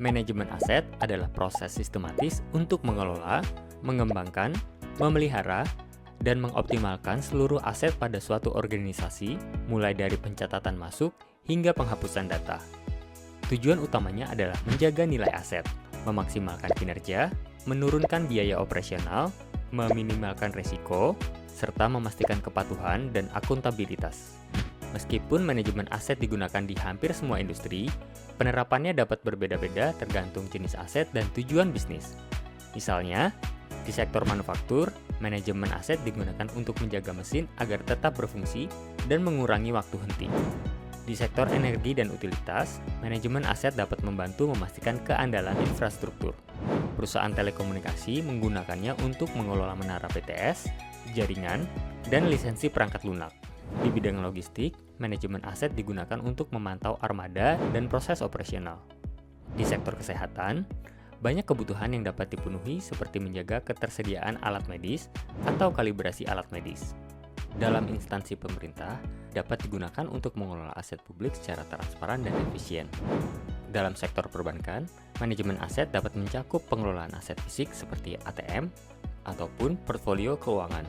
Manajemen aset adalah proses sistematis untuk mengelola, mengembangkan, memelihara, dan mengoptimalkan seluruh aset pada suatu organisasi, mulai dari pencatatan masuk hingga penghapusan data. Tujuan utamanya adalah menjaga nilai aset, memaksimalkan kinerja, menurunkan biaya operasional, meminimalkan risiko, serta memastikan kepatuhan dan akuntabilitas. Meskipun manajemen aset digunakan di hampir semua industri, penerapannya dapat berbeda-beda tergantung jenis aset dan tujuan bisnis. Misalnya, di sektor manufaktur, manajemen aset digunakan untuk menjaga mesin agar tetap berfungsi dan mengurangi waktu henti. Di sektor energi dan utilitas, manajemen aset dapat membantu memastikan keandalan infrastruktur. Perusahaan telekomunikasi menggunakannya untuk mengelola menara BTS, jaringan, dan lisensi perangkat lunak. Di bidang logistik, manajemen aset digunakan untuk memantau armada dan proses operasional. Di sektor kesehatan, banyak kebutuhan yang dapat dipenuhi seperti menjaga ketersediaan alat medis atau kalibrasi alat medis. Dalam instansi pemerintah, dapat digunakan untuk mengelola aset publik secara transparan dan efisien. Dalam sektor perbankan, manajemen aset dapat mencakup pengelolaan aset fisik seperti ATM ataupun portfolio keuangan.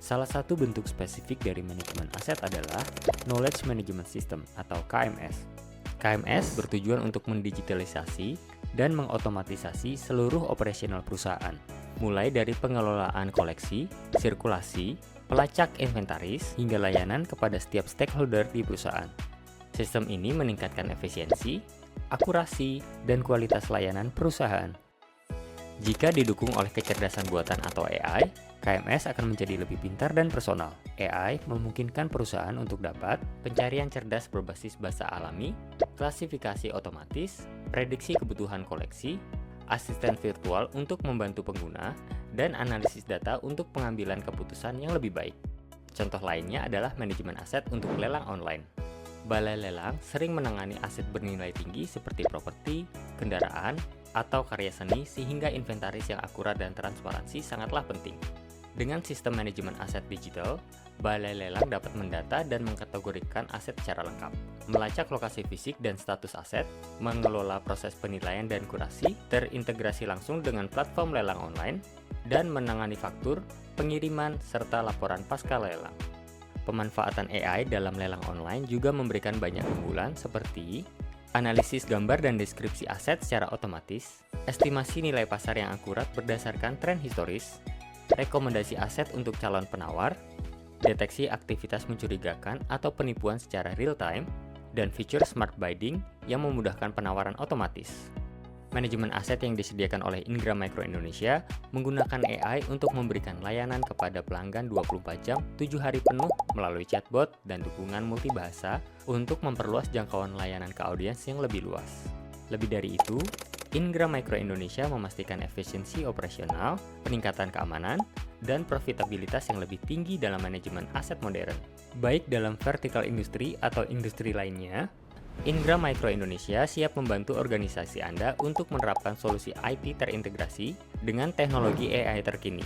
Salah satu bentuk spesifik dari manajemen aset adalah Knowledge Management System atau KMS. KMS bertujuan untuk mendigitalisasi dan mengotomatisasi seluruh operasional perusahaan, mulai dari pengelolaan koleksi, sirkulasi, pelacak inventaris, hingga layanan kepada setiap stakeholder di perusahaan. Sistem ini meningkatkan efisiensi, akurasi, dan kualitas layanan perusahaan. Jika didukung oleh kecerdasan buatan atau AI, KMS akan menjadi lebih pintar dan personal. AI memungkinkan perusahaan untuk dapat pencarian cerdas berbasis bahasa alami, klasifikasi otomatis, prediksi kebutuhan koleksi, asisten virtual untuk membantu pengguna, dan analisis data untuk pengambilan keputusan yang lebih baik. Contoh lainnya adalah manajemen aset untuk lelang online. Balai lelang sering menangani aset bernilai tinggi seperti properti, kendaraan, atau karya seni sehingga inventaris yang akurat dan transparansi sangatlah penting. Dengan sistem manajemen aset digital, balai lelang dapat mendata dan mengkategorikan aset secara lengkap, melacak lokasi fisik dan status aset, mengelola proses penilaian dan kurasi, terintegrasi langsung dengan platform lelang online, dan menangani faktur, pengiriman, serta laporan pasca lelang. Pemanfaatan AI dalam lelang online juga memberikan banyak keunggulan seperti analisis gambar dan deskripsi aset secara otomatis, estimasi nilai pasar yang akurat berdasarkan tren historis, rekomendasi aset untuk calon penawar, deteksi aktivitas mencurigakan atau penipuan secara real-time, dan fitur smart bidding yang memudahkan penawaran otomatis. Manajemen aset yang disediakan oleh Ingram Micro Indonesia menggunakan AI untuk memberikan layanan kepada pelanggan 24 jam, 7 hari penuh melalui chatbot dan dukungan multibahasa untuk memperluas jangkauan layanan ke audiens yang lebih luas. Lebih dari itu, Ingram Micro Indonesia memastikan efisiensi operasional, peningkatan keamanan, dan profitabilitas yang lebih tinggi dalam manajemen aset modern. Baik dalam vertikal industri atau industri lainnya, Ingram Micro Indonesia siap membantu organisasi Anda untuk menerapkan solusi IT terintegrasi dengan teknologi AI terkini.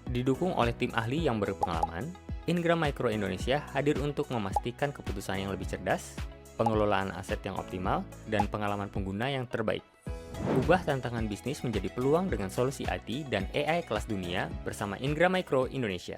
Didukung oleh tim ahli yang berpengalaman, Ingram Micro Indonesia hadir untuk memastikan keputusan yang lebih cerdas, pengelolaan aset yang optimal, dan pengalaman pengguna yang terbaik. Ubah tantangan bisnis menjadi peluang dengan solusi IT dan AI kelas dunia bersama Ingram Micro Indonesia.